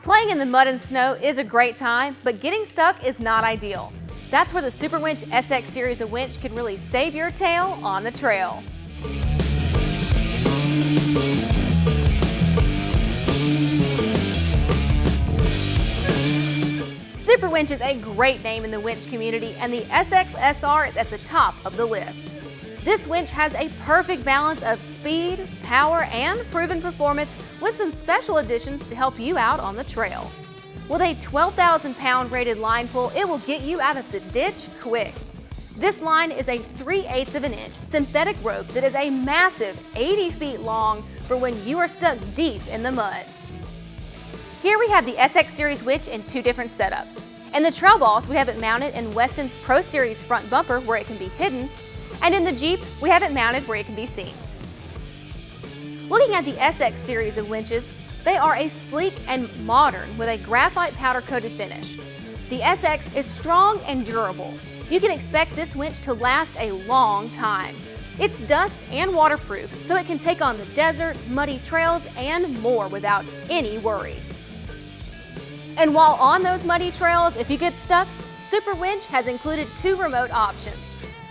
Playing in the mud and snow is a great time, but getting stuck is not ideal. That's where the Superwinch SX series of winch can really save your tail on the trail. Superwinch is a great name in the winch community, and the SX SR is at the top of the list. This winch has a perfect balance of speed, power, and proven performance with some special additions to help you out on the trail. With a 12,000-pound rated line pull, it will get you out of the ditch quick. This line is a 3/8 of an inch synthetic rope that is a massive 80 feet long for when you are stuck deep in the mud. Here we have the SX Series winch in two different setups. In the Trail Boss, we have it mounted in Weston's Pro Series front bumper where it can be hidden, and in the Jeep, we have it mounted where it can be seen. Looking at the SX series of winches, they are a sleek and modern with a graphite powder-coated finish. The SX is strong and durable. You can expect this winch to last a long time. It's dust and waterproof, so it can take on the desert, muddy trails, and more without any worry. And while on those muddy trails, if you get stuck, Superwinch has included two remote options: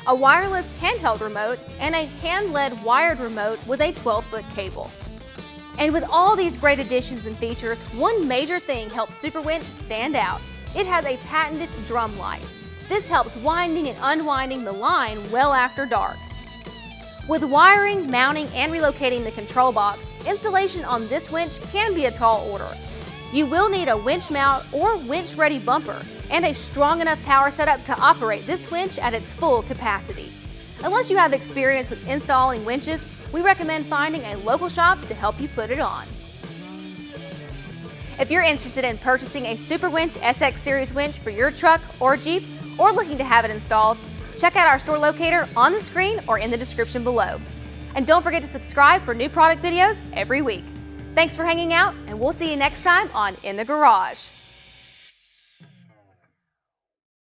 a wireless handheld remote and a hand-led wired remote with a 12-foot cable. And with all these great additions and features, one major thing helps Superwinch stand out. It has a patented drum light. This helps winding and unwinding the line well after dark. With wiring, mounting, and relocating the control box, installation on this winch can be a tall order. You will need a winch mount or winch-ready bumper and a strong enough power setup to operate this winch at its full capacity. Unless you have experience with installing winches, we recommend finding a local shop to help you put it on. If you're interested in purchasing a Superwinch SX Series winch for your truck or Jeep, or looking to have it installed, check out our store locator on the screen or in the description below. And don't forget to subscribe for new product videos every week. Thanks for hanging out, and we'll see you next time on In the Garage.